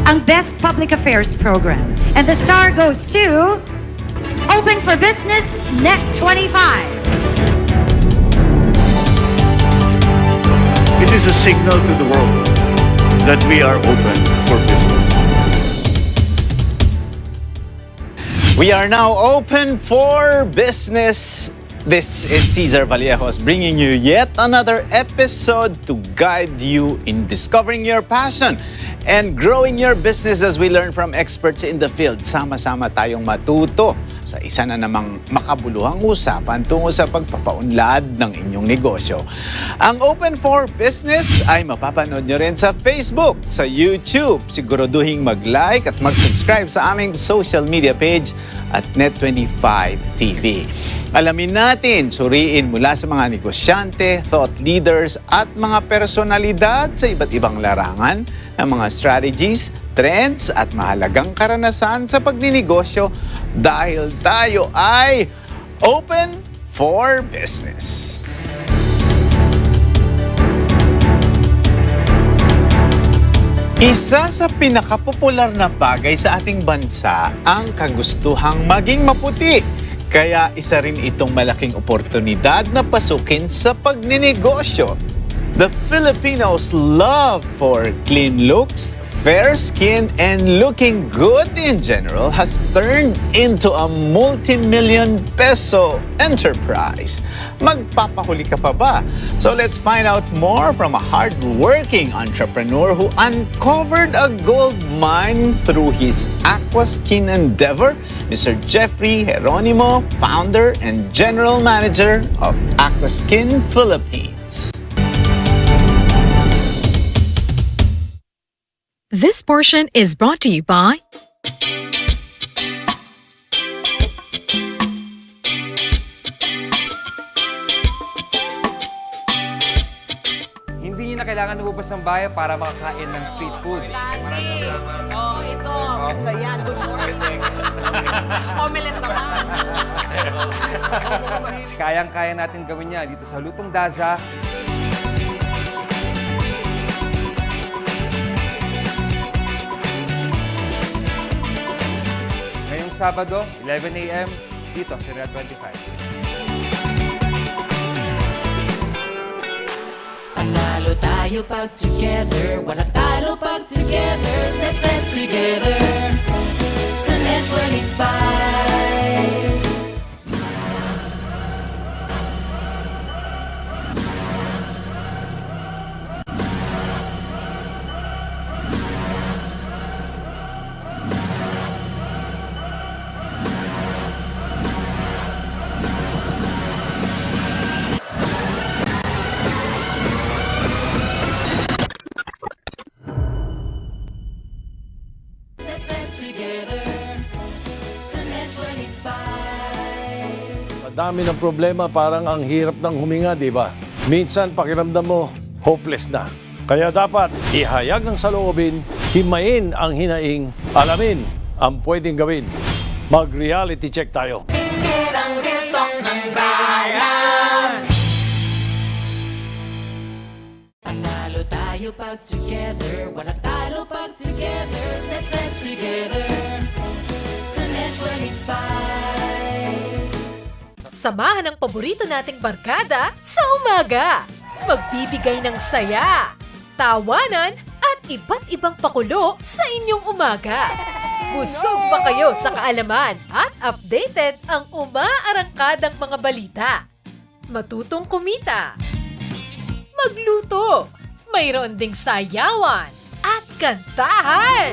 ang Best Public Affairs Program. And the star goes to Open for Business Net 25. It is a signal to the world that we are open for business. We are now open for business. This is Cesar Vallejos bringing you yet another episode to guide you in discovering your passion and growing your business as we learn from experts in the field. Sama-sama tayong matuto sa isa na namang makabuluhang usapan tungo sa pagpapaunlad ng inyong negosyo. Ang Open for Business ay mapapanood nyo rin sa Facebook, sa YouTube. Siguraduhin mag-like at mag-subscribe sa aming social media page at Net25 TV. Alamin natin, suriin mula sa mga negosyante, thought leaders at mga personalidad sa iba't ibang larangan ng mga strategies, trends at mahalagang karanasan sa pagninegosyo dahil tayo ay open for business. Isa sa pinaka-popular na bagay sa ating bansa ang kagustuhang maging maputi. Kaya isa rin itong malaking oportunidad na pasukin sa pagninegosyo. The Filipinos' love for clean looks, fair skin, and looking good in general has turned into a multi-million peso enterprise. Magpapahuli ka pa ba? So let's find out more from a hardworking entrepreneur who uncovered a gold mine through his Aquaskin endeavor, Mr. Jeffrey Geronimo, founder and general manager of Aquaskin Philippines. This portion is brought to you by Hindi nyo na kailangan lumabas ng bayan para makakain ng street food. Maraming salamat. Oh, ito. Ayan, good morning. Omelette naman. Kayang-kaya natin gawin niya dito sa Lutong Daza. Ngayong Sabado, 11 a.m. dito sa Red 25. Panalo tayo pag together, walang talo pag together. Let's stand together sa Net 25. Let's stand together sa Net 25. Dami ng problema, parang ang hirap ng huminga, di ba? Minsan pakiramdam mo, hopeless na. Kaya dapat ihayag ang saloobin, himayin ang hinaing, alamin ang pwedeng gawin. Mag-reality check tayo. Tingin ang real talk ng bayan. Panalo tayo pag together, walang talo pag together. Let's stand together sa Net 25. Samahan ang paborito nating barkada sa umaga. Magbibigay ng saya, tawanan at iba't ibang pakulo sa inyong umaga. Busog ba kayo sa kaalaman at updated ang umaarangkadang mga balita? Matutong kumita, magluto, mayroon ding sayawan at kantahan.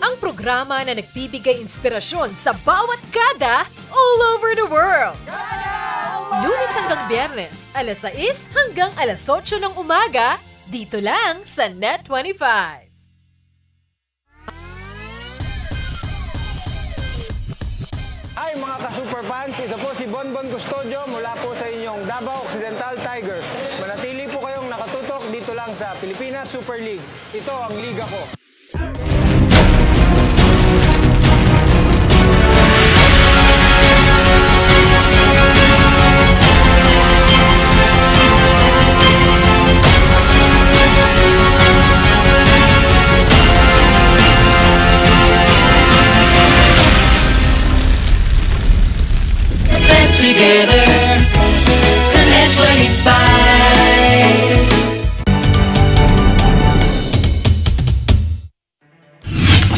Ang programa na nagbibigay inspirasyon sa bawat kada all over the world. Lunes hanggang Biyernes, alas 6 hanggang alas 8 ng umaga, dito lang sa Net 25. Hi mga ka-superfans, ito po si Bonbon Custodio mula po sa inyong Davao Occidental Tigers. Manatili po kayong nakatutok dito lang sa Pilipinas Super League. Ito ang liga ko.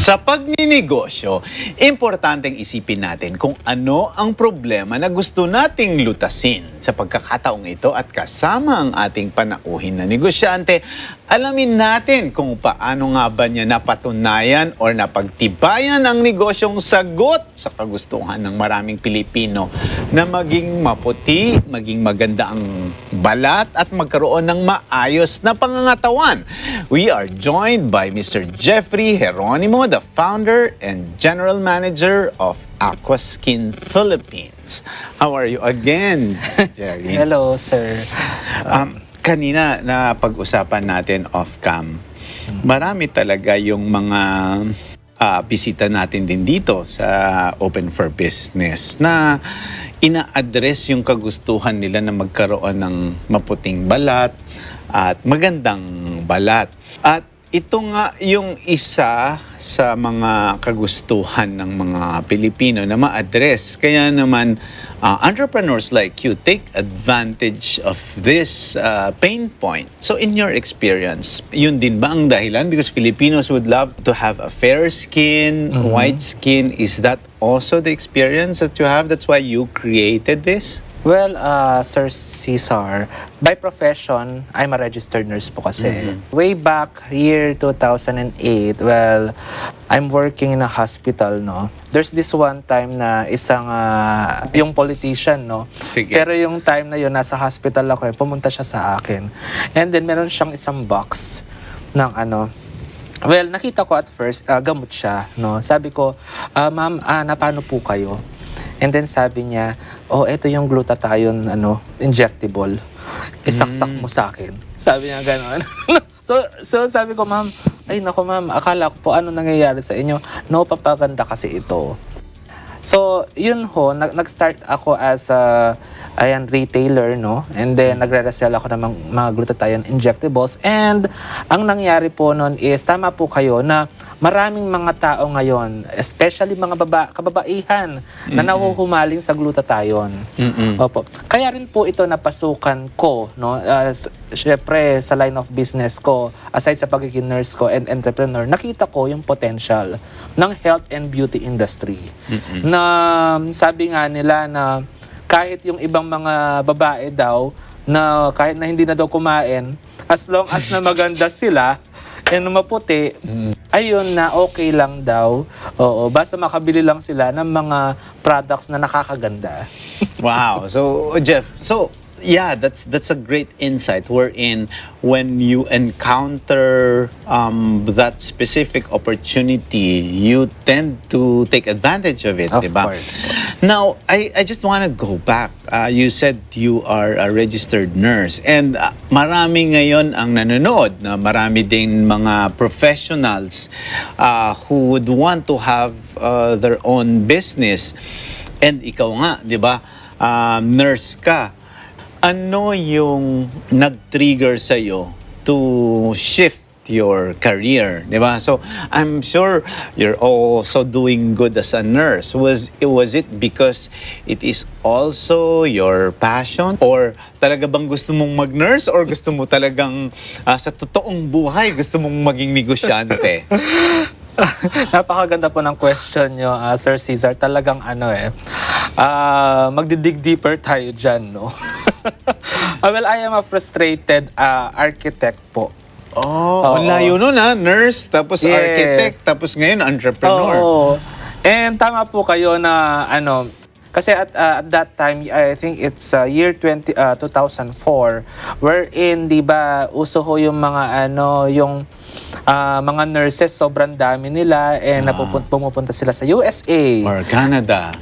Sa pagninegosyo, importanteng isipin natin kung ano ang problema na gusto nating lutasin. Sa pagkakataong ito at kasama ang ating panauhin na negosyante, alamin natin kung paano nga ba niya napatunayan o napagtibayan ang negosyong sagot sa kagustuhan ng maraming Pilipino na maging maputi, maging maganda ang balat at magkaroon ng maayos na pangangatawan. We are joined by Mr. Jeffrey Geronimo, the founder and general manager of Aquaskin Philippines. How are you again, Jerry? Hello, sir. Kanina na pag-usapan natin off-cam, marami talaga yung mga bisita natin din dito sa Open for Business na ina-address yung kagustuhan nila na magkaroon ng maputing balat at magandang balat. At ito nga yung isa sa mga kagustuhan ng mga Pilipino na ma-address. Kaya naman, entrepreneurs like you take advantage of this pain point. So in your experience, yun din ba ang dahilan? Because Filipinos would love to have a fair skin, white skin. Is that also the experience that you have? That's why you created this? Well, Sir Cesar, by profession, I'm a registered nurse po kasi. Way back year 2008, well, I'm working in a hospital, no? There's this one time na isang, yung politician, no? Sige. Pero yung time na yun, nasa hospital ako, pumunta siya sa akin. And then, meron siyang isang box ng well, nakita ko at first, gamot siya, no? Sabi ko, ma'am, napano po kayo? And then sabi niya, oh, ito yung glutathione, injectable. Isaksak mo sa akin. Sabi niya gano'n. so sabi ko, ma'am, ay nako ma'am, akala ko po ano nangyayari sa inyo. No, papaganda kasi ito. So, yun ho, nag-start ako as a retailer, no? And then, nagre-resell ako ng mga glutathione injectables. And, ang nangyari po nun is, tama po kayo, na maraming mga tao ngayon, especially mga kababaihan, na nahuhumaling sa glutathione. Opo. Kaya rin po ito napasukan ko, no? Syempre, sa line of business ko, aside sa pagiging nurse ko and entrepreneur, nakita ko yung potential ng health and beauty industry. Na sabi nga nila na kahit yung ibang mga babae daw na kahit na hindi na daw kumain, as long as na maganda sila and maputi, ayun na okay lang daw. Oo, basta makabili lang sila ng mga products na nakakaganda. Wow. So, Jeff, yeah, that's a great insight wherein when you encounter that specific opportunity, you tend to take advantage of it, Of diba? course. Now, I just want to go back. You said you are a registered nurse and marami ngayon ang nanonood na marami din mga professionals who would want to have their own business. And ikaw nga, diba? Nurse ka. Ano yung nag-trigger sa'yo to shift your career, di ba? So, I'm sure you're also doing good as a nurse. Was it because it is also your passion? Or talaga bang gusto mong mag-nurse? Or gusto mo talagang sa totoong buhay, gusto mong maging negosyante? Napakaganda po ng question nyo, Sir Cesar. Talagang magdidig deeper tayo dyan, no? Well, I am a frustrated architect po. Oh, ang layo nun nurse, tapos Yes. architect, tapos ngayon entrepreneur. Oo. And tama po kayo na kasi at that time, I think it's year 2004, wherein, di ba, uso ho yung mga yung mga nurses, sobrang dami nila, and pumupunta sila sa USA. Or Canada.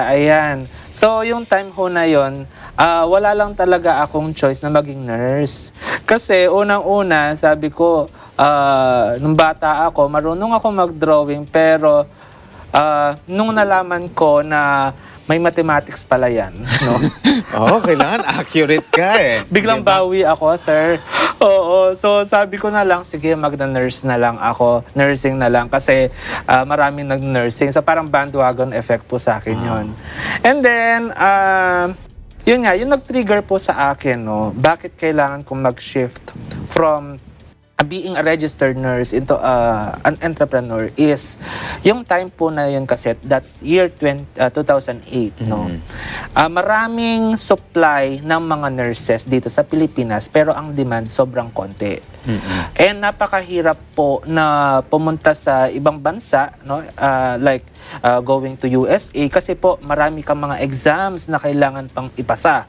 Ayan. So, yung time ho na yon, wala lang talaga akong choice na maging nurse. Kasi, unang-una, sabi ko, nung bata ako, marunong ako mag-drawing, pero nung nalaman ko na may mathematics pala yan, no? Oo, kailangan accurate ka Biglang diba? bawi ako, sir. Oo, so sabi ko na lang, sige, magna-nurse na lang ako. Nursing na lang kasi maraming nag-nursing. So parang bandwagon effect po sa akin yun. And then, yun nga, yung nag-trigger po sa akin, no? Bakit kailangan kong mag-shift from being a registered nurse into an entrepreneur is yung time po na yun kasi that's year 2008, no. Maraming supply ng mga nurses dito sa Pilipinas pero ang demand sobrang konti. And napakahirap po na pumunta sa ibang bansa, no, like going to USA kasi po marami kang mga exams na kailangan pang ipasa.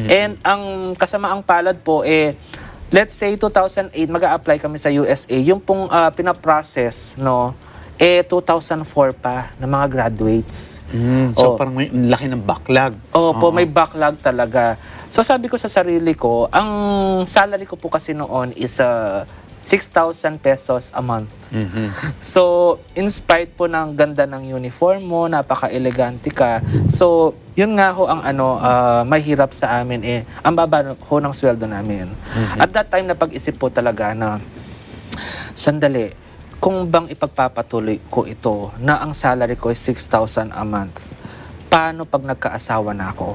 And ang kasamaang palad po let's say 2008 mag-a-apply kami sa USA, yung pong pinaprocess, no, 2004 pa na mga graduates. So parang may laki ng backlog. Po, may backlog talaga. So sabi ko sa sarili ko, ang salary ko po kasi noon is 6,000 pesos a month. So, in spite po ng ganda ng uniform mo, napaka-elegante ka. So, yun nga ho ang mahirap sa amin ang baba ho ng sweldo namin. At that time, napag-isip po talaga na, sandali, kung bang ipagpapatuloy ko ito na ang salary ko is 6,000 a month, paano pag nagkaasawa na ako?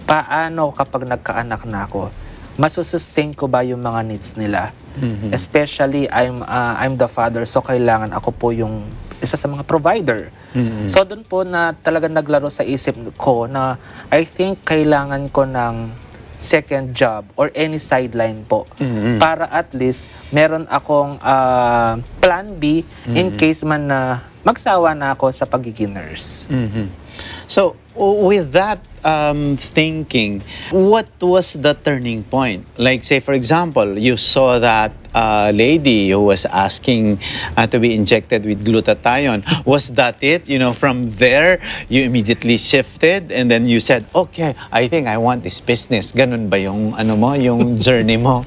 Paano kapag nagkaanak na ako? Masusustain ko ba yung mga needs nila? Especially, I'm the father, so kailangan ako po yung isa sa mga provider. So, doon po na talagang naglaro sa isip ko na I think kailangan ko ng second job or any sideline po para at least meron akong plan B in case man na magsawa na ako sa pagiging nurse. So, with that thinking, what was the turning point? Like, say, for example, you saw that lady who was asking to be injected with glutathione. Was that it? You know, from there, you immediately shifted and then you said, okay, I think I want this business. Ganun ba yung, yung journey mo?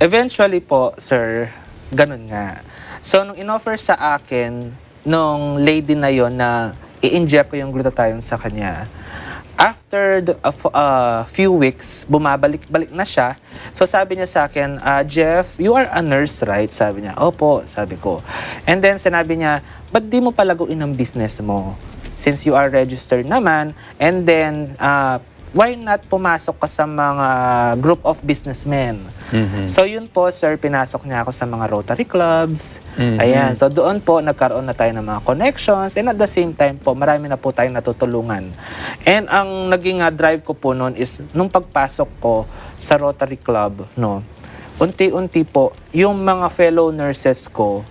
Eventually po, sir, ganun nga. So, nung in-offer sa akin, nung lady na yon na i-inject ko yung glutathione sa kanya, after a few weeks, bumabalik-balik na siya. So sabi niya sa akin, Jeff, you are a nurse, right? Sabi niya, opo, sabi ko. And then sinabi niya, ba't di mo palaguin ang business mo? Since you are registered naman, and then why not pumasok ka sa mga group of businessmen? So yun po, sir, pinasok niya ako sa mga Rotary clubs. Ayan, so doon po nagkaroon na tayo ng mga connections and at the same time po, marami na po tayong natutulungan. And ang naging drive ko po noon is nung pagpasok ko sa Rotary Club, no, unti-unti po, yung mga fellow nurses ko,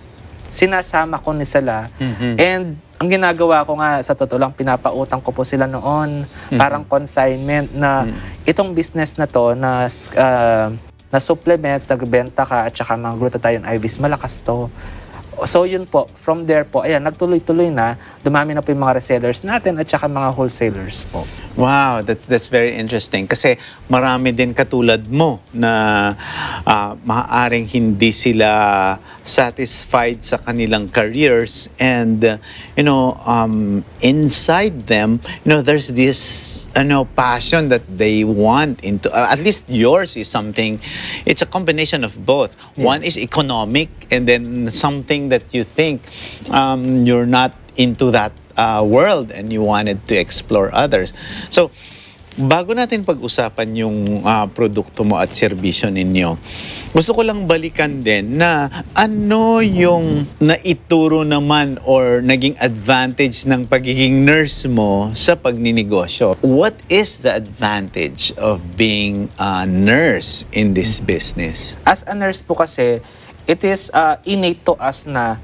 sinasama ko ni sila. And ang ginagawa ko nga, sa totoo lang, pinapautang ko po sila noon. Parang consignment na itong business na to, na supplements, nagbenta ka, at saka mga glutathione IVs, malakas to. So yun po, from there po, ayan, nagtuloy-tuloy na, dumami na po yung mga resellers natin at saka mga wholesalers po. Wow, that's very interesting. Kasi marami din katulad mo na maaaring hindi sila satisfied sa kanilang careers and inside them, there's this passion that they want into. At least yours is something. It's a combination of both. Yes. One is economic, and then something that you think you're not into that world and you wanted to explore others. So, bago natin pag-usapan yung produkto mo at serbisyo ninyo, gusto ko lang balikan din na ano yung naituro naman or naging advantage ng pagiging nurse mo sa pagninegosyo. What is the advantage of being a nurse in this business? As a nurse po kasi, it is innate to us na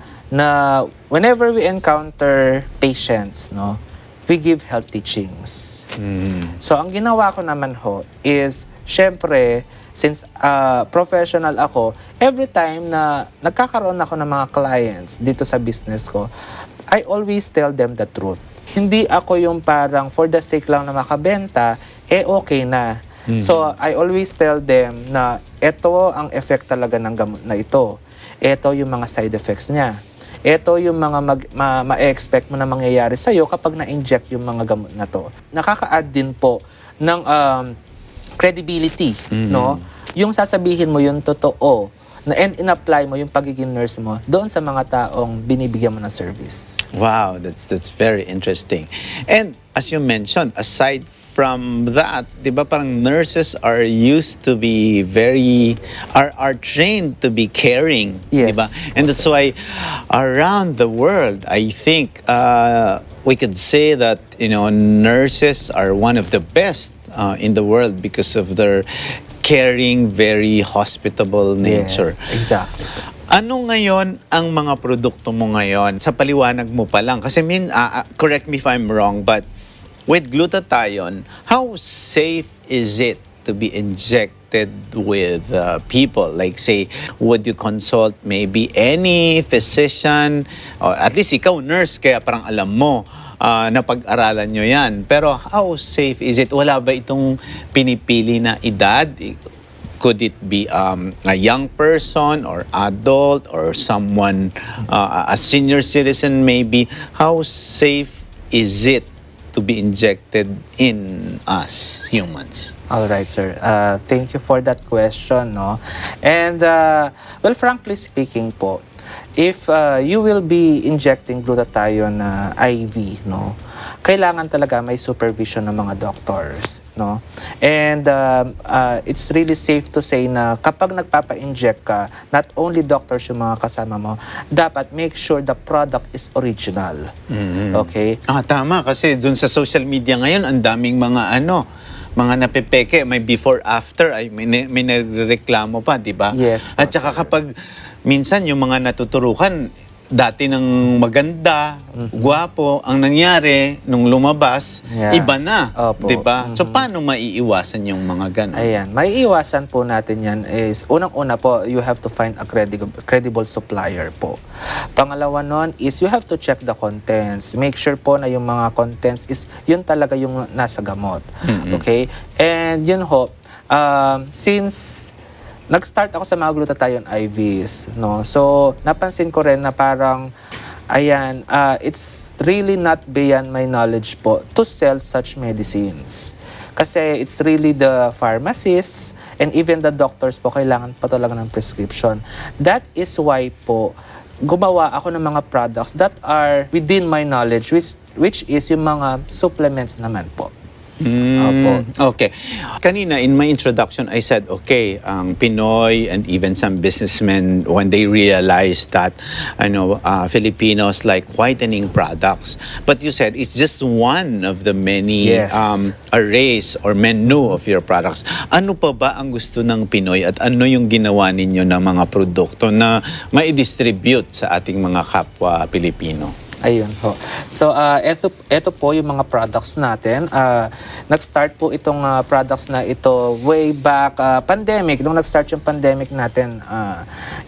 whenever we encounter patients, no, we give health teachings. So, ang ginawa ko naman ho is, syempre, since professional ako, every time na nagkakaroon ako ng mga clients dito sa business ko, I always tell them the truth. Hindi ako yung parang for the sake lang na makabenta, okay na. So, I always tell them na ito ang effect talaga ng gamot na ito. Ito yung mga side effects niya. Ito yung mga ma-expect mo na mangyayari sa'yo kapag na-inject yung mga gamot na to. Nakaka-add din po ng credibility, no? Yung sasabihin mo yung totoo, and in-apply mo yung pagiging nurse mo doon sa mga taong binibigyan mo ng service. Wow, that's very interesting. And as you mentioned, aside from that, di ba parang nurses are used to be are trained to be caring, di Yes. ba? And that's why around the world, I think we could say that, nurses are one of the best in the world because of their caring, very hospitable nature. Yes, exactly. Ano ngayon ang mga produkto mo ngayon? Sa paliwanag mo pa lang. Kasi correct me if I'm wrong, but with glutathione, how safe is it to be injected with people? Like say, would you consult maybe any physician? Or at least ikaw nurse, kaya parang alam mo na pag-aralan nyo yan. Pero how safe is it? Wala ba itong pinipili na edad? Could it be a young person or adult or someone, a senior citizen maybe? How safe is it to be injected in us humans? All right, sir. Thank you for that question, no? And well, frankly speaking po, if you will be injecting glutathione IV, no, kailangan talaga may supervision ng mga doctors, no? And it's really safe to say na kapag nagpapa-inject ka, not only doctors yung mga kasama mo, dapat make sure the product is original. Okay? Tama. Kasi dun sa social media ngayon, ang daming mga mga napepeke, may before-after, may nagreklamo pa, di ba? Yes, At saka kapag minsan yung mga natuturukan, dati ng maganda, gwapo, ang nangyari nung lumabas, Yeah. iba na, Opo. 'di ba? So paano maiiwasan yung mga ganun? Ayan, maiiwasan po natin yan is, unang-una po, you have to find a credible supplier po. Pangalawa nun is, you have to check the contents. Make sure po na yung mga contents is, yun talaga yung nasa gamot. Okay? And yun ho, since nag-start ako sa mga glutathione IVs, no? So, napansin ko rin na parang, ayan, it's really not beyond my knowledge po to sell such medicines. Kasi it's really the pharmacists and even the doctors po kailangan pa talaga ng prescription. That is why po, gumawa ako ng mga products that are within my knowledge, which is yung mga supplements naman po. Okay. Kanina, in my introduction, I said, okay, ang Pinoy and even some businessmen, when they realize that, Filipinos like whitening products. But you said it's just one of the many Yes. arrays or menu of your products. Ano pa ba ang gusto ng Pinoy at ano yung ginawa ninyo ng mga produkto na mai-distribute sa ating mga kapwa Pilipino? Ayun ho. So, eto po yung mga products natin. Nag-start po itong products na ito way back pandemic. Nung nag-start yung pandemic natin,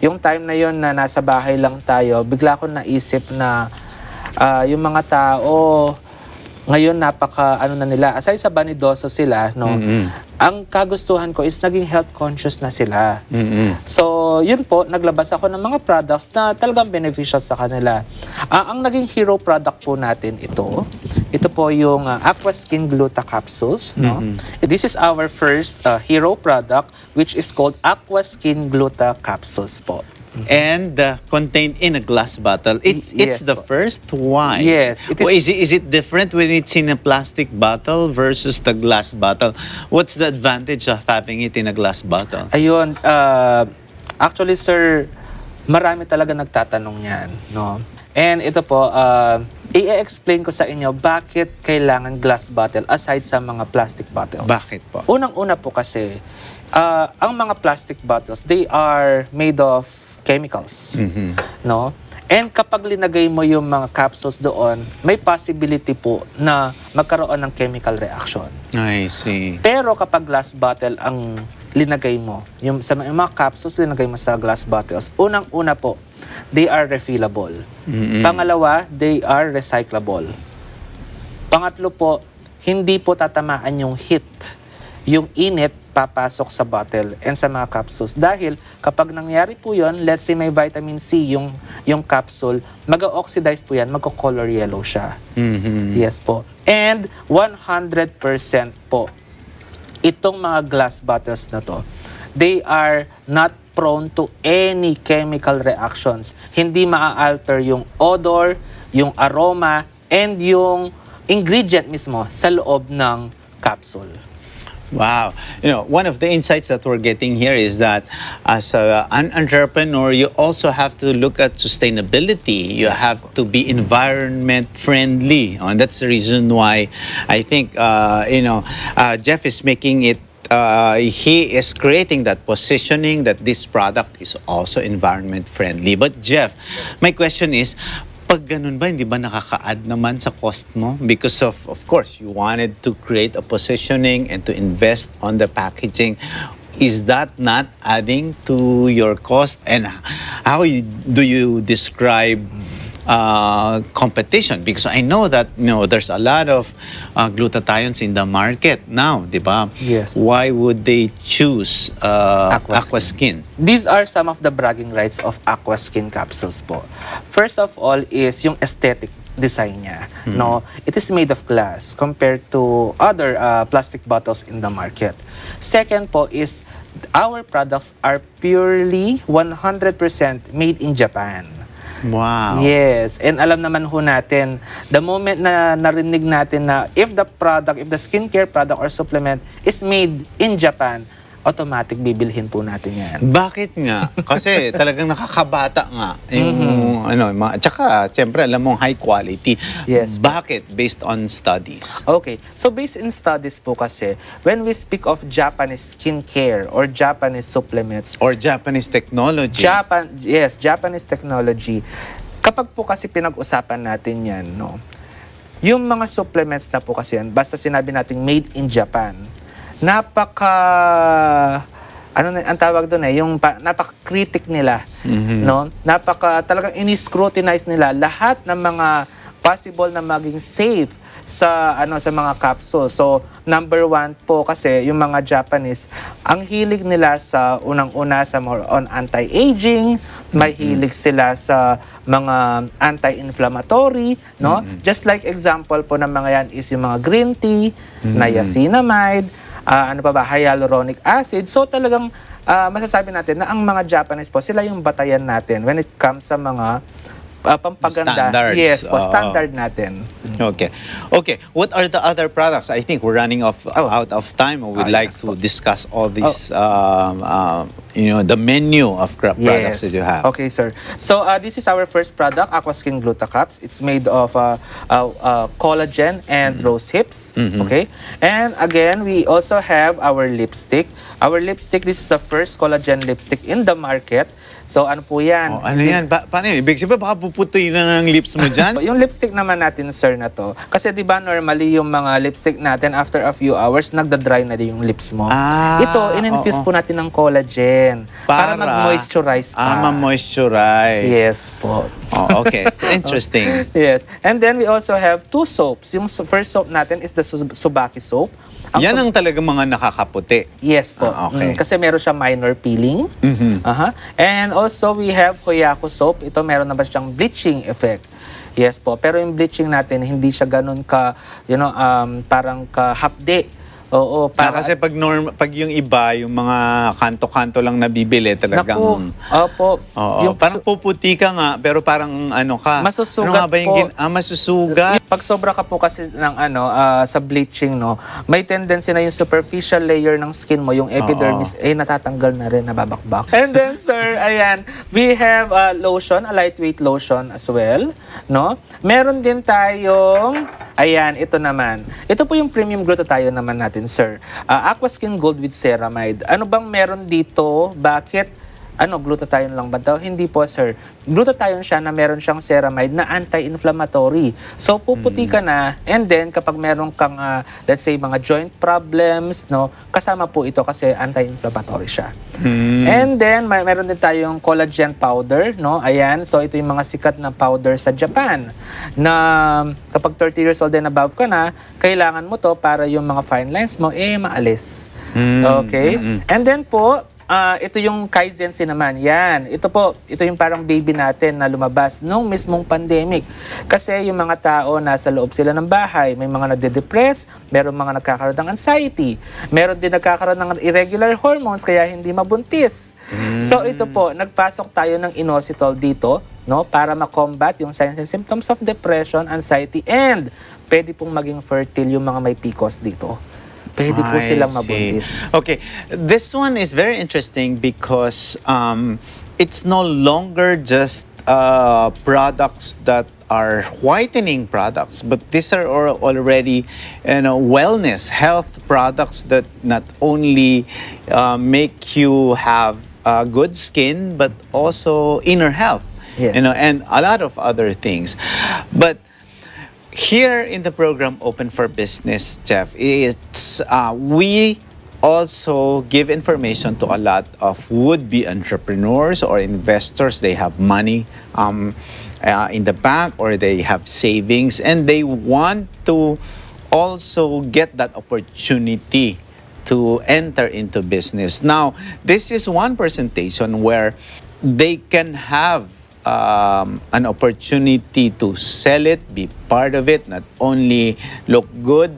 yung time na yon na nasa bahay lang tayo, bigla ko naisip na yung mga tao ngayon na nila, aside sa vanidoso sila, no, ang kagustuhan ko is naging health conscious na sila. So, yun po, naglabas ako ng mga products na talagang beneficial sa kanila. Ang naging hero product po natin ito po yung Aquaskin Gluta Capsules, no. This is our first hero product, which is called Aquaskin Gluta Capsules po. And contained in a glass bottle. It's Yes the po. first wine. Yes, it is. Is it different when it's in a plastic bottle versus the glass bottle? What's the advantage of having it in a glass bottle? Ayun, actually sir, marami talaga nagtatanong yan, no? And ito po, i-explain ko sa inyo bakit kailangan glass bottle aside sa mga plastic bottles. Bakit po? Unang-una po kasi, ang mga plastic bottles, they are made of chemicals, no? And kapag linagay mo yung mga capsules doon, may possibility po na magkaroon ng chemical reaction. I see. Pero kapag glass bottle ang linagay mo, yung mga capsules linagay mo sa glass bottles, unang-una po, they are refillable. Pangalawa, they are recyclable. Pangatlo po, hindi po tatamaan yung heat, yung init papasok sa bottle and sa mga capsules. Dahil kapag nangyari po yun, let's say may vitamin C yung capsule, mag-oxidize po yan, magko-color yellow siya. Yes po. And 100% po, itong mga glass bottles na to, they are not prone to any chemical reactions. Hindi maa-alter yung odor, yung aroma, and yung ingredient mismo sa loob ng capsule. Wow. One of the insights that we're getting here is that as an entrepreneur, you also have to look at sustainability. You have to be environment friendly. And that's the reason why I think, Jeff is making it, he is creating that positioning that this product is also environment friendly. But Jeff, my question is, pag ganun ba, hindi ba nakaka-add naman sa cost mo? Because of course, you wanted to create a positioning and to invest on the packaging. Is that not adding to your cost? And how do you describe competition? Because I know that there's a lot of glutathiones in the market now, di ba? Yes. Why would they choose Aquaskin? These are some of the bragging rights of Aquaskin capsules po. First of all is yung aesthetic design niya. No, it is made of glass compared to other plastic bottles in the market. Second po is our products are purely 100% made in Japan. Wow. Yes, and alam naman ho natin, the moment na narinig natin na if the skincare product or supplement is made in Japan, automatic bibilhin po natin yan. Bakit nga? Kasi talagang nakakabata nga. Yung, tsaka, siyempre, alam mong high quality. Yes. Bakit? Based on studies. Okay. So, based in studies po kasi, when we speak of Japanese skincare or Japanese supplements, Or Japanese technology. Japanese technology, kapag po kasi pinag-usapan natin yan, yung mga supplements na po kasi yan, basta sinabi natin made in Japan, ang tawag doon yung napaka-critic nila, talagang ini-scrutinize nila lahat ng mga possible na maging safe sa mga capsules. So, number one po kasi yung mga Japanese, ang hilig nila sa unang-una sa more on anti-aging, may hilig sila sa mga anti-inflammatory, Just like example po ng mga yan is yung mga green tea, niacinamide, hyaluronic acid. So talagang masasabi natin na ang mga Japanese po, sila yung batayan natin when it comes sa mga pampaganda. Standards. Yes, po, standard natin. Okay. What are the other products? I think we're running out of time. We'd like yes, to discuss all these, the menu of products that you have. Okay, sir. So this is our first product, Aquaskin Glutacaps. It's made of collagen and rose hips. Okay. And again, we also have our lipstick. Our lipstick, this is the first collagen lipstick in the market. So ano po yan? Ano yan? Paano yun? Ibig sabihin, baka puputi na ng lips mo dyan? Yung lipstick naman natin, sir, na to. Kasi di ba normally yung mga lipstick natin, after a few hours, nagda-dry na din yung lips mo. Ito, in-infuse po natin ng collagen. Para mag-moisturize pa. Ma-moisturize. Yes po. Okay. Interesting. Yes. And then we also have two soaps. Yung first soap natin is the Subaki soap. Yan ang talagang mga nakakaputi. Yes po. Okay. Kasi meron siya minor peeling. And also we have Hoyaku soap. Ito meron naman siyang bleaching effect. Yes po. Pero yung bleaching natin, hindi siya ganun ka, parang kahapde. Oo, Kasi pag yung iba, yung mga kanto-kanto lang nabibili, talagang... Opo. Parang puputi ka nga, pero parang masusugat masusugat. Pag sobra ka po kasi ng sa bleaching, may tendency na yung superficial layer ng skin mo, yung epidermis, natatanggal na rin, nababakbak. And then, sir, ayan, we have lotion, a lightweight lotion as well, Meron din tayong, ayan, ito naman. Ito po yung premium glutathione naman natin, sir. Aquaskin Gold with Ceramide. Ano bang meron dito? Bakit? Glutathione lang ba daw? Hindi po, sir. Glutathione siya na meron siyang ceramide na anti-inflammatory. So, puputi ka na, and then, kapag meron kang, let's say, mga joint problems, kasama po ito kasi anti-inflammatory siya. And then, meron din tayong collagen powder, Ayan, so ito yung mga sikat na powder sa Japan na kapag 30 years old and above ka na, kailangan mo to para yung mga fine lines mo, maalis. Okay? And then po, ito yung Kaizensi naman. Yan. Ito yung parang baby natin na lumabas nung mismong pandemic. Kasi yung mga tao nasa loob sila ng bahay, may mga nade-depress, meron mga nagkakaroon ng anxiety, meron din nagkakaroon ng irregular hormones kaya hindi mabuntis. So ito po, nagpasok tayo ng inositol dito, para ma-combat yung signs and symptoms of depression, anxiety, and pwede pong maging fertile yung mga may PCOS dito. pwede po I silang see. mabuntis. Okay, this one is very interesting because it's no longer just products that are whitening products, but these are already, wellness, health products that not only make you have good skin, but also inner health, Yes. and a lot of other things. But here in the program Open for Business, Jeff, it's we also give information to a lot of would-be entrepreneurs or investors. They have money in the bank or they have savings and they want to also get that opportunity to enter into business. Now, this is one presentation where they can have an opportunity to sell it, be part of it, not only look good,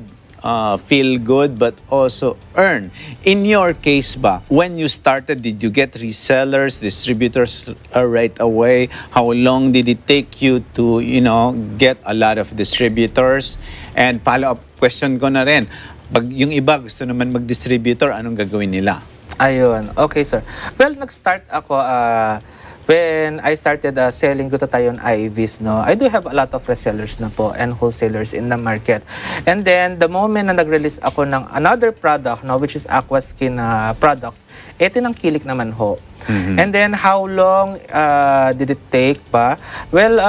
feel good, but also earn. In your case ba, when you started, did you get resellers, distributors right away? How long did it take you to, get a lot of distributors? And follow-up question ko na rin, pag yung iba gusto naman mag-distributor, anong gagawin nila? Ayun. Okay, sir. Well, nag-start ako when I started selling glutathione IVs, no, I do have a lot of resellers na po and wholesalers in the market. And then, the moment na nag-release ako ng another product, no, which is Aquaskin products, tinangkilik naman ho. And then, how long did it take pa? Well,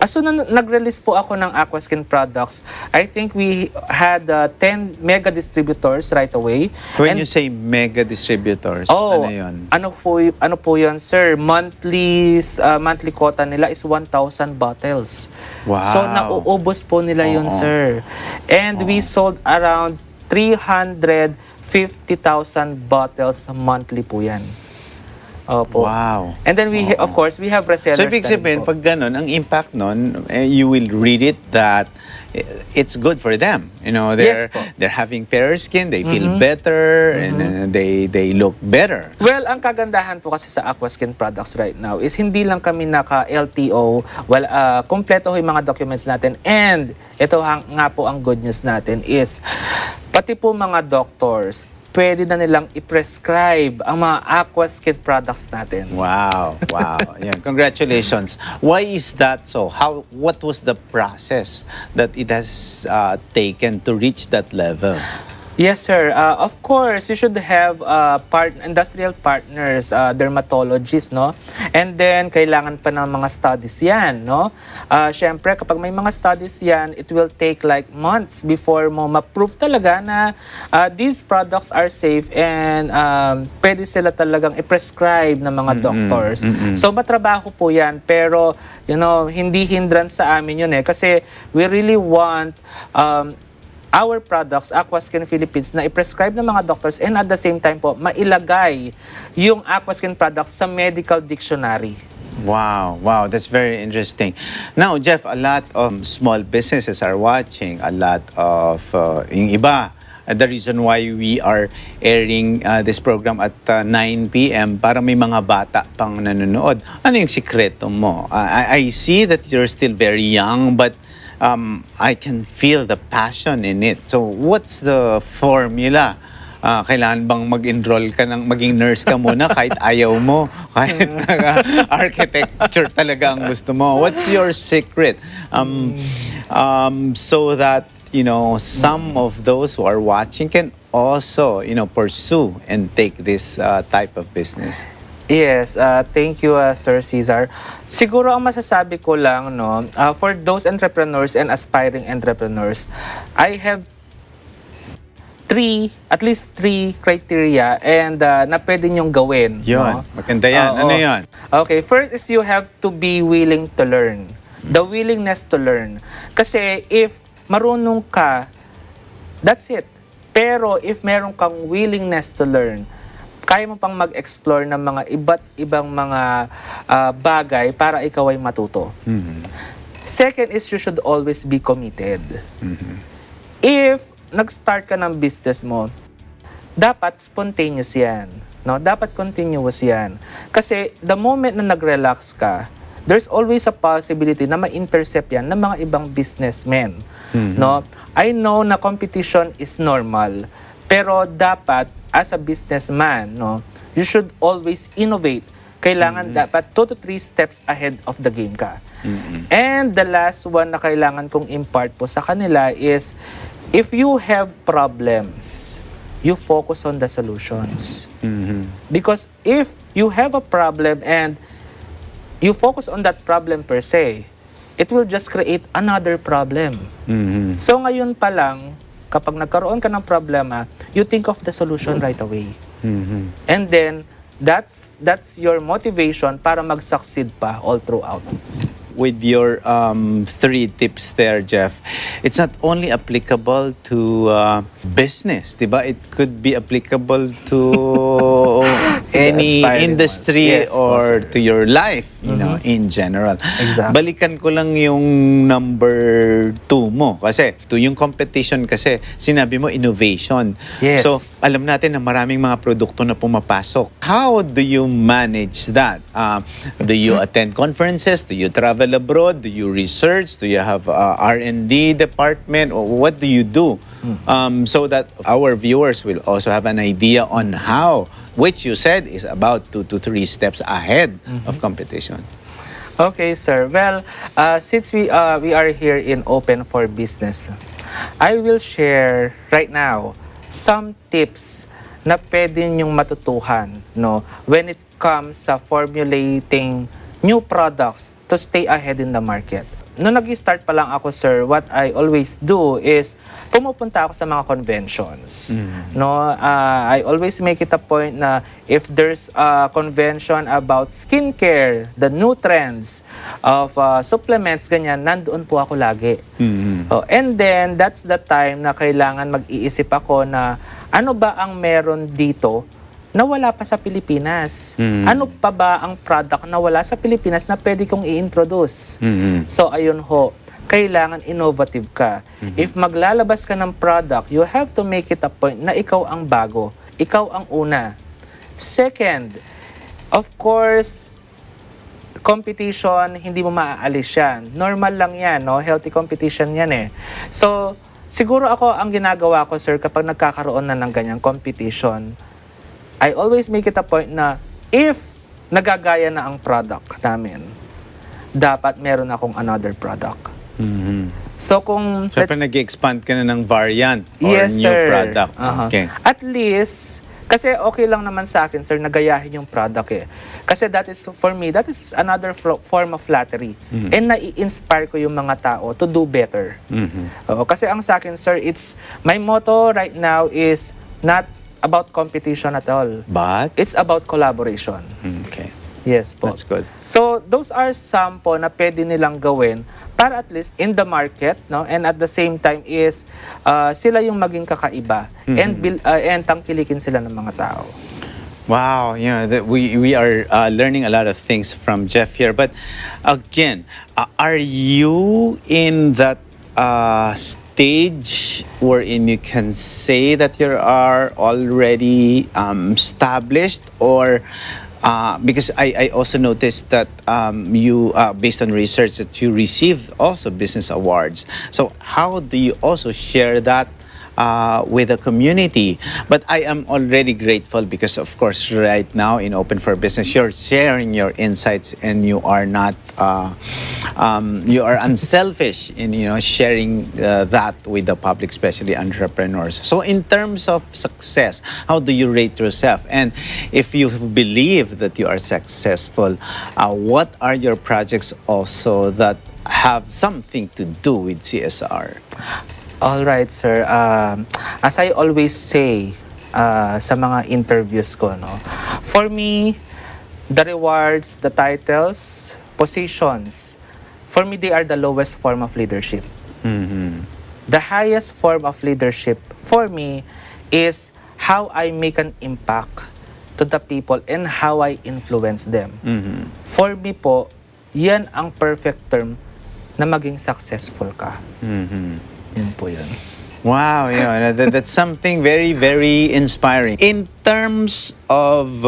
as soon as nag-release po ako ng Aquaskin products, I think we had 10 mega distributors right away. When you say mega distributors, ano yun? Ano po yun, sir? Monthly quota nila is 1,000 bottles. Wow. So, nauubos po nila yun, sir. And we sold around 350,000 bottles monthly po yan. Opo. Wow. And then of course, we have resellers. So, ibig sabihin, pag ganun, ang impact nun, you will read it that it's good for them. They're having fairer skin, they feel better, and they look better. Well, ang kagandahan po kasi sa Aquaskin products right now is hindi lang kami naka-LTO, kompleto ho yung mga documents natin. And ito nga po ang good news natin is, pati po mga doctors, pwede na nilang i-prescribe ang mga Aquaskin products natin. Wow. Yeah, congratulations. Why is that so? What was the process that it has taken to reach that level? Yes, sir. Of course, you should have industrial partners, dermatologists, no? And then, kailangan pa ng mga studies yan, no? Siyempre, kapag may mga studies yan, it will take like months before mo ma-prove talaga na these products are safe and pwede sila talagang i-prescribe ng mga doctors. So, matrabaho po yan. Pero, hindi hindrance sa amin yun kasi we really want our products, Aquaskin Philippines, na i-prescribe ng mga doctors and at the same time po, mailagay yung Aquaskin products sa medical dictionary. Wow, that's very interesting. Now, Jeff, a lot of small businesses are watching, a lot of yung iba. The reason why we are airing this program at 9 p.m. para may mga bata pang nanonood. Ano yung sikreto mo? I see that you're still very young, but I can feel the passion in it. So, what's the formula? Kailangan bang mag-enroll ka maging nurse ka muna kahit ayaw mo? Kahit architecture talaga ang gusto mo. What's your secret? So that, some of those who are watching can also, pursue and take this type of business. Yes, thank you, Sir Cesar. Siguro ang masasabi ko lang, for those entrepreneurs and aspiring entrepreneurs, I have at least three criteria and na pwede nyong gawin. Yun, maganda yan. Ano yun? Okay, first is you have to be willing to learn. The willingness to learn. Kasi if marunong ka, that's it. Pero if meron kang willingness to learn, kaya mo pang mag-explore ng mga iba't ibang mga bagay para ikaw ay matuto. Second is you should always be committed. If nag-start ka ng business mo, dapat spontaneous yan. No? Dapat continuous yan. Kasi the moment na nag-relax ka, there's always a possibility na ma-intercept yan ng mga ibang businessmen. No? I know na competition is normal, pero dapat as a businessman, no, you should always innovate. Kailangan dapat 2 to 3 steps ahead of the game ka. And the last one na kailangan kong impart po sa kanila is, if you have problems, you focus on the solutions. Because if you have a problem and you focus on that problem per se, it will just create another problem. So ngayon pa lang, kapag nagkaroon ka ng problema, you think of the solution right away. And then, that's your motivation para mag-succeed pa all throughout. With your 3 tips there, Jeff, it's not only applicable to business, diba? It could be applicable to any aspiring industry ones. Yes, or sir. to your life, you know, in general. Exactly. Balikan ko lang yung number 2 mo. Kasi, yung competition kasi, sinabi mo innovation. Yes. So, alam natin na maraming mga produkto na pumapasok. How do you manage that? Do you attend conferences? Do you travel abroad? Do you research? Do you have a R&D department? Or what do you do? So that our viewers will also have an idea on how, which you said is about 2 to 3 steps ahead of competition. Okay, sir. Well, since we are here in Open for Business, I will share right now some tips na pwede niyong matutuhan, no, when it comes sa formulating new products to stay ahead in the market. Noong nag-start pa lang ako, sir, what I always do is pumupunta ako sa mga conventions. No, I always make it a point na if there's a convention about skincare, the new trends of supplements, ganyan, nandoon po ako lagi. And then, that's the time na kailangan mag-iisip ako na ano ba ang meron dito na wala pa sa Pilipinas? Ano pa ba ang product na wala sa Pilipinas na pwede kong i-introduce? So, ayun ho, kailangan innovative ka. If maglalabas ka ng product, you have to make it a point na ikaw ang bago. Ikaw ang una. Second, of course, competition, hindi mo maaalis yan. Normal lang yan, no? Healthy competition yan eh. So, siguro ako, ang ginagawa ko, sir, kapag nagkakaroon na ng ganyang competition, I always make it a point na if nagagaya na ang product namin, dapat meron akong another product. So kung... So, nag-expand ka na ng variant or yes, new sir. product. Okay. At least, kasi okay lang naman sa akin, sir, nagayahin yung product eh. Kasi that is, for me, that is another form of flattery. And nai-inspire ko yung mga tao to do better. Kasi ang sa akin, sir, my motto right now is not about competition at all. But? It's about collaboration. Okay. Yes po. That's good. So, those are some po na pwede nilang gawin para at least in the market, no? And at the same time is sila yung maging kakaiba and tangkilikin sila ng mga tao. Wow, you know, we are learning a lot of things from Jeff here. But again, are you in that stage wherein you can say that you are already established, or because I also noticed that you, based on research, that you received also business awards. So how do you also share that with the community? But I am already grateful because, of course, right now in Open for Business, you're sharing your insights and you are not, you are unselfish in, you know, sharing that with the public, especially entrepreneurs. So in terms of success, how do you rate yourself? And if you believe that you are successful, what are your projects also that have something to do with CSR? All right, sir. As I always say sa mga interviews ko, no, for me, the rewards, the titles, positions, for me, they are the lowest form of leadership. The highest form of leadership for me is how I make an impact to the people and how I influence them. For me po, yan ang perfect term na maging successful ka. Yun po yun. Wow, yeah, that's something very, very inspiring. In terms of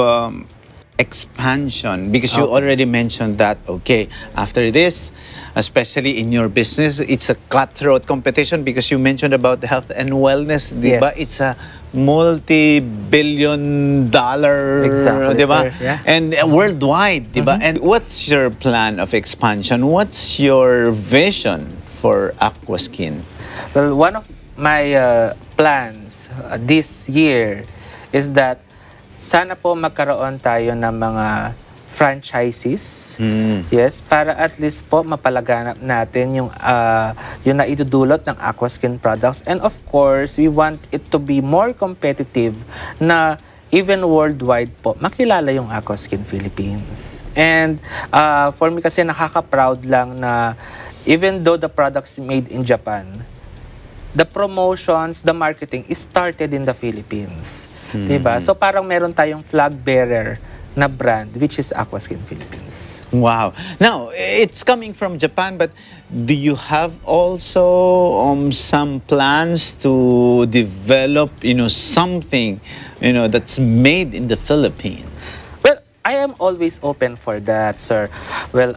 expansion? Because you already mentioned that, okay, after this, especially in your business, it's a cutthroat competition because you mentioned about health and wellness, di ba? Yes. It's a multi-billion dollar, Exactly, di ba? sir. Yeah. And worldwide, di ba? And what's your plan of expansion? What's your vision for Aquaskin? Well, one of my plans this year is that sana po magkaroon tayo ng mga franchises. Yes, para at least po mapalaganap natin yung naidudulot ng Aquaskin products. And of course, we want it to be more competitive na even worldwide po, makilala yung Aquaskin Philippines. And for me kasi nakaka-proud lang na even though the products made in Japan, the promotions, the marketing is started in the Philippines. Diba? So parang meron tayong flag bearer na brand, which is Aquaskin Philippines. Wow. Now, it's coming from Japan, but do you have also some plans to develop, something, that's made in the Philippines? Well, I am always open for that, sir. Well,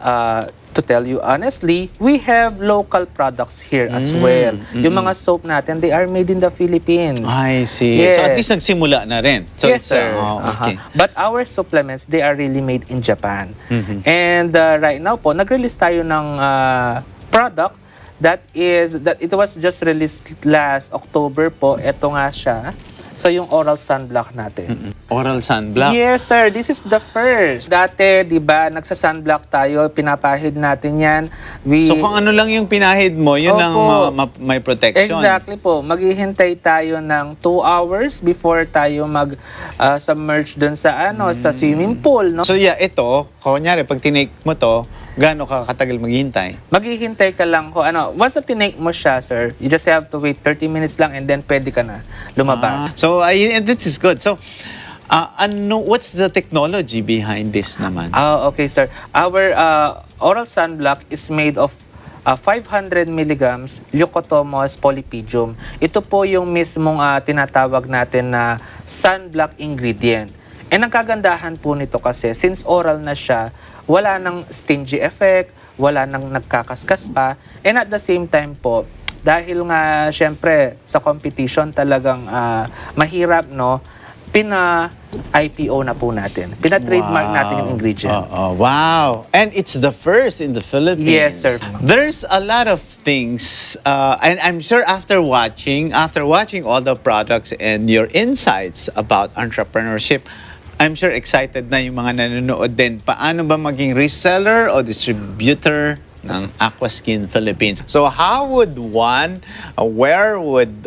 to tell you honestly, we have local products here as well. Yung mga soap natin, they are made in the Philippines. I see. Yes. So at least nagsimula na rin. So yes, it's, sir. okay. But our supplements, they are really made in Japan. And right now po, nag-release tayo ng product that it was just released last October po. Ito nga siya. So yung oral sunblock natin. Oral sunblock? Yes, sir. This is the first. Dati, di ba, nagsa-sunblock tayo, pinapahid natin yan. So kung ano lang yung pinahid mo, yun lang may protection. Exactly po. Maghihintay tayo ng 2 hours before tayo mag-submerge dun sa sa swimming pool. No? So yeah, ito, kunyari, pag tinake mo to, gaano ka katagal maghihintay? Maghihintay ka lang ko. Once na tinake mo siya, sir, you just have to wait 30 minutes lang and then pwede ka na lumabas. So, and this is good. So, what's the technology behind this naman? Okay, sir. Our oral sunblock is made of 500 milligrams leucotomos polypedium. Ito po yung mismong tinatawag natin na sunblock ingredient. And ang kagandahan po nito kasi, since oral na siya, wala nang stingy effect, wala nang nagkakaskas pa, and at the same time po, dahil nga syempre sa competition talagang mahirap, no, pina-IPO na po natin. Pina-trademark natin yung ingredient. Wow! And it's the first in the Philippines. Yes, sir. There's a lot of things, and I'm sure after watching all the products and your insights about entrepreneurship, I'm sure excited na yung mga nanonood din. Paano ba maging reseller o distributor ng Aquaskin Philippines? So how would where would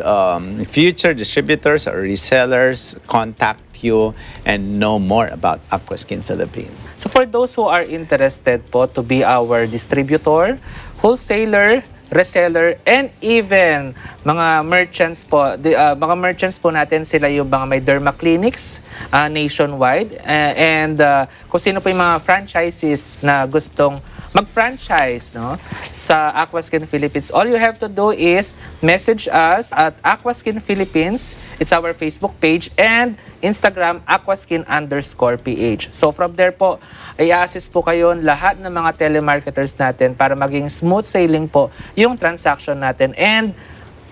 future distributors or resellers contact you and know more about Aquaskin Philippines? So for those who are interested po to be our distributor, wholesaler, reseller, and even mga merchants po. Mga merchants po natin, sila yung mga may derma clinics nationwide. And kung sino po yung mga franchises na gustong mag-franchise, no, sa Aquaskin Philippines, all you have to do is message us at Aquaskin Philippines. It's our Facebook page, and Instagram, Aquaskin_PH. So from there po, i-assist po kayo lahat ng mga telemarketers natin para maging smooth sailing po yung transaction natin, and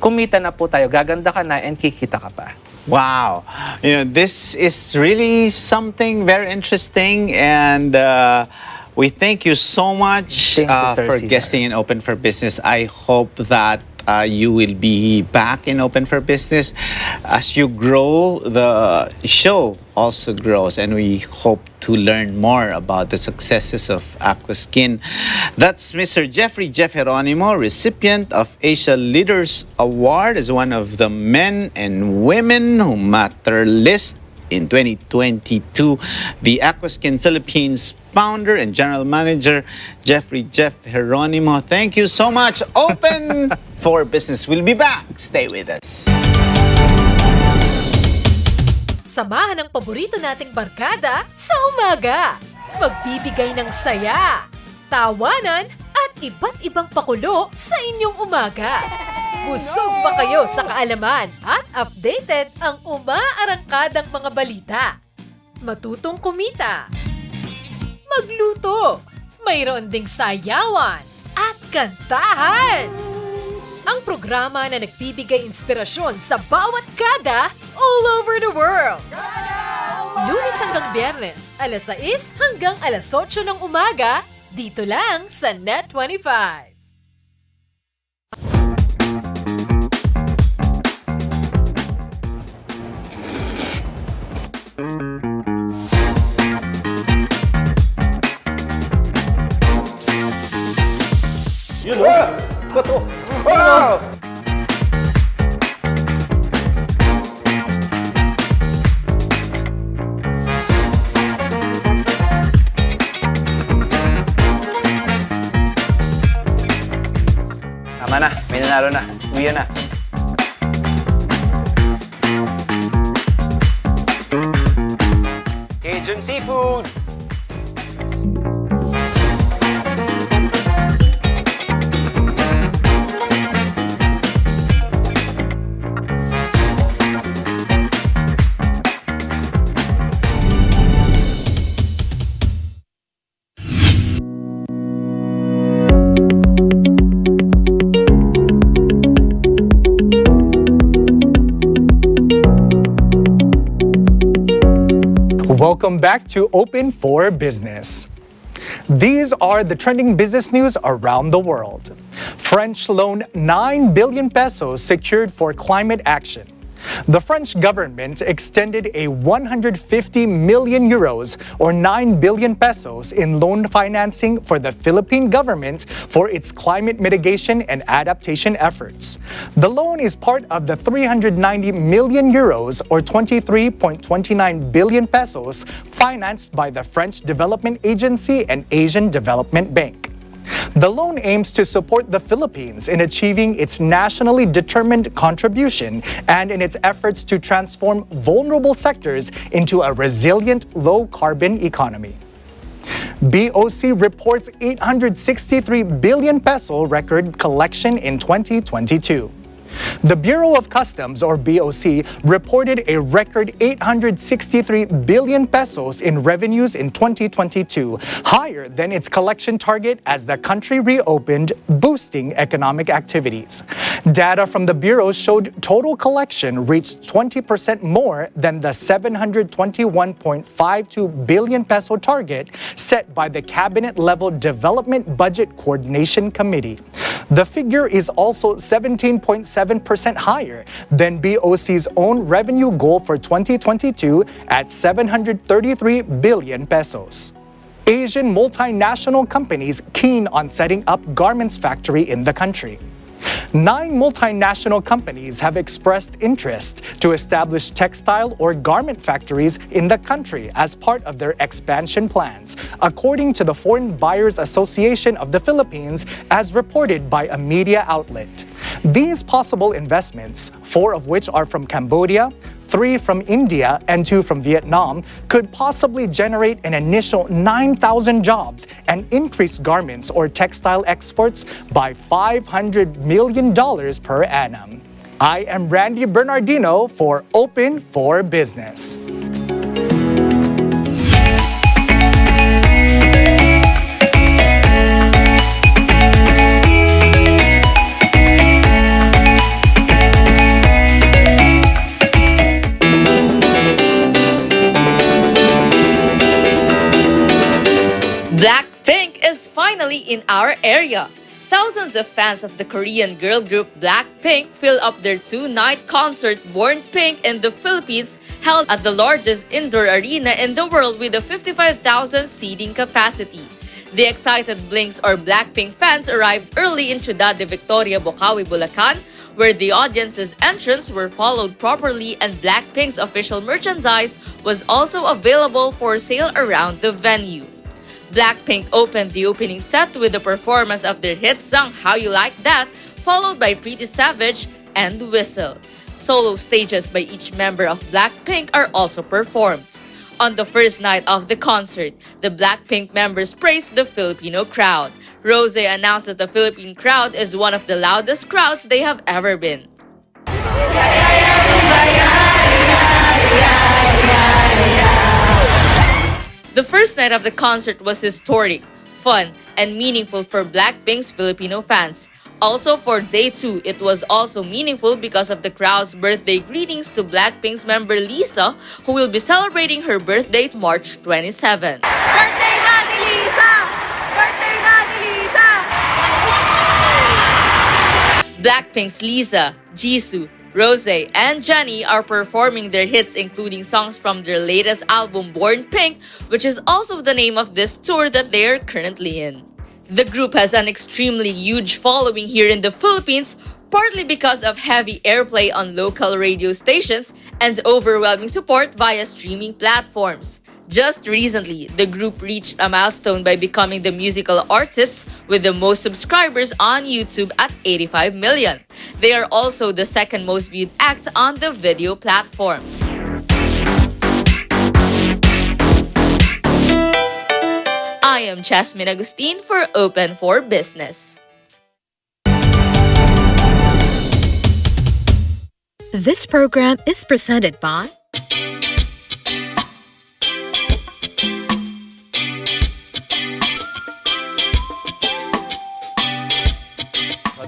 kumita na po tayo, gaganda ka na, and kikita ka pa. Wow! This is really something very interesting, and we thank you so much for guesting in Open for Business. I hope that you will be back in Open for Business. As you grow, the show also grows, and we hope to learn more about the successes of Aquaskin. That's Mr. Jeff Geronimo, recipient of Asia Leaders Award as one of the men and women who matter list in 2022. The Aquaskin Philippines founder and general manager, Jeff Geronimo. Thank you so much. Open for Business. We'll be back. Stay with us. Samahan ang paborito nating barkada sa umaga. Magbibigay ng saya, tawanan, at iba't ibang pakulo sa inyong umaga. Busog ba kayo sa kaalaman at updated ang umaarangkadang mga balita? Matutong kumita, magluto. Mayroon ding sayawan at kantahan. Ang programa na nagbibigay inspirasyon sa bawat kada all over the world. Lunes hanggang Biyernes, alas 6 hanggang alas 8 ng umaga, dito lang sa Net 25. Yun o! Bato! Oh! Tama na, may nanalo na. Uwi na. Cajun seafood! Welcome back to Open for Business. These are the trending business news around the world. French loan 9 billion pesos secured for climate action. The French government extended a 150 million euros or 9 billion pesos in loan financing for the Philippine government for its climate mitigation and adaptation efforts. The loan is part of the 390 million euros or 23.29 billion pesos financed by the French Development Agency and Asian Development Bank. The loan aims to support the Philippines in achieving its nationally determined contribution and in its efforts to transform vulnerable sectors into a resilient, low-carbon economy. BOC reports 863 billion peso record collection in 2022. The Bureau of Customs, or BOC, reported a record 863 billion pesos in revenues in 2022, higher than its collection target as the country reopened, boosting economic activities. Data from the Bureau showed total collection reached 20% more than the 721.52 billion peso target set by the Cabinet-level Development Budget Coordination Committee. The figure is also 17.7% higher than BOC's own revenue goal for 2022 at 733 billion pesos. Asian multinational companies keen on setting up garments factory in the country. 9 multinational companies have expressed interest to establish textile or garment factories in the country as part of their expansion plans, according to the Foreign Buyers Association of the Philippines, as reported by a media outlet. These possible investments, 4 of which are from Cambodia, 3 from India, and 2 from Vietnam, could possibly generate an initial 9,000 jobs and increase garments or textile exports by $500 million per annum. I am Randy Bernardino for Open for Business. Blackpink is finally in our area. Thousands of fans of the Korean girl group Blackpink fill up their 2-night concert Born Pink in the Philippines, held at the largest indoor arena in the world with a 55,000 seating capacity. The excited Blinks or Blackpink fans arrived early in Ciudad de Victoria, Bocaue, Bulacan, where the audience's entrance were followed properly and Blackpink's official merchandise was also available for sale around the venue. Blackpink opened the opening set with the performance of their hit song How You Like That, followed by Pretty Savage and Whistle. Solo stages by each member of Blackpink are also performed. On the first night of the concert, the Blackpink members praised the Filipino crowd. Rose announced that the Philippine crowd is one of the loudest crowds they have ever been. The first night of the concert was historic, fun, and meaningful for Blackpink's Filipino fans. Also for day 2, it was also meaningful because of the crowd's birthday greetings to Blackpink's member Lisa, who will be celebrating her birthday March 27. Birthday na ni Lisa! Birthday na ni Lisa! Blackpink's Lisa, Jisoo, Rose, and Jennie are performing their hits, including songs from their latest album Born Pink, which is also the name of this tour that they are currently in. The group has an extremely huge following here in the Philippines, partly because of heavy airplay on local radio stations and overwhelming support via streaming platforms. Just recently, the group reached a milestone by becoming the musical artists with the most subscribers on YouTube at 85 million. They are also the second most viewed act on the video platform. I am Jasmine Agustin for Open for Business. This program is presented by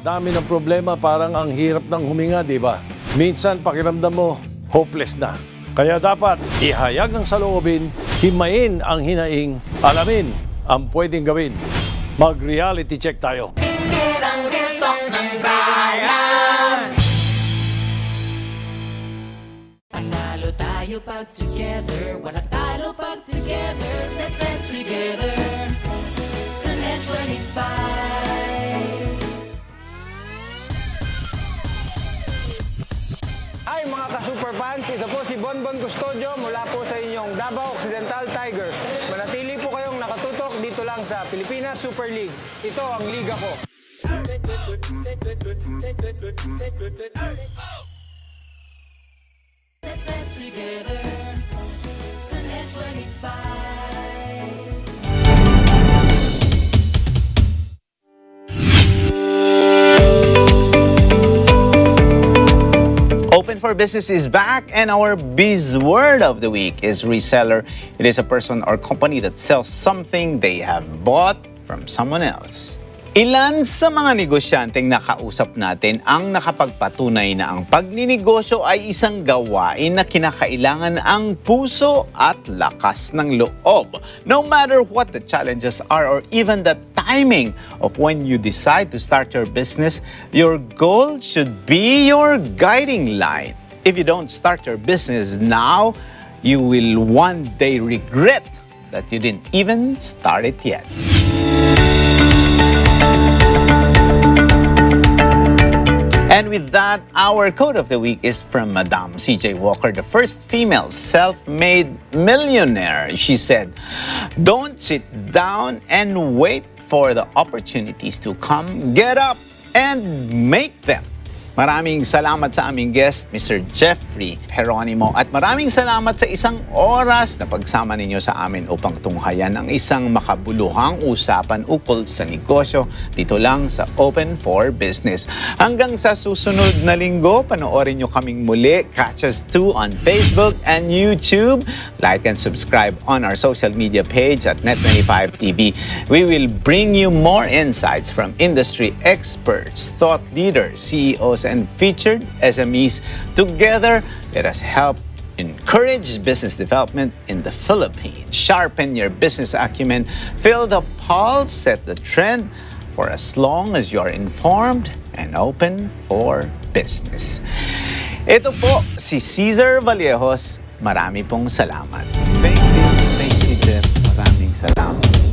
Dami ng problema, parang ang hirap ng huminga, di ba? Minsan pakiramdam mo, hopeless na. Kaya dapat ihayag ang saloobin, himayin ang hinaing, alamin ang pwedeng gawin. Mag-reality check tayo. Ang real talk ng bayan. Panalo tayo pag together, walang talo pag together. Let's stand together. Sa Net 25. Hi mga ka-superfans, ito po si Bonbon Custodio mula po sa inyong Davao Occidental Tigers. Manatili po kayong nakatutok dito lang sa Pilipinas Super League. Ito ang liga ko. Let's stand together. Sa Net 25. Open for Business is back, and our biz word of the week is reseller. It is a person or company that sells something they have bought from someone else. Ilan sa mga negosyanteng nakausap natin ang nakapagpatunay na ang pagne-negosyo ay isang gawain na kinakailangan ang puso at lakas ng loob. No matter what the challenges are or even the timing of when you decide to start your business, your goal should be your guiding light. If you don't start your business now, you will one day regret that you didn't even start it yet. And with that, our quote of the week is from Madam C.J. Walker, the first female self-made millionaire. She said, "Don't sit down and wait for the opportunities to come. Get up and make them." Maraming salamat sa aming guest, Mr. Jeffrey Geronimo, at maraming salamat sa isang oras na pagsama ninyo sa amin upang tunghayan ang isang makabuluhang usapan ukol sa negosyo dito lang sa Open for Business. Hanggang sa susunod na linggo, panoorin nyo kaming muli. Catch us too on Facebook and YouTube. Like and subscribe on our social media page at Net25 TV. We will bring you more insights from industry experts, thought leaders, CEOs, and featured SMEs. Together, let us help encourage business development in the Philippines. Sharpen your business acumen, feel the pulse, set the trend for as long as you are informed and open for business. Ito po si Cesar Vallejos. Marami pong salamat. Thank you, Jeff. Maraming salamat.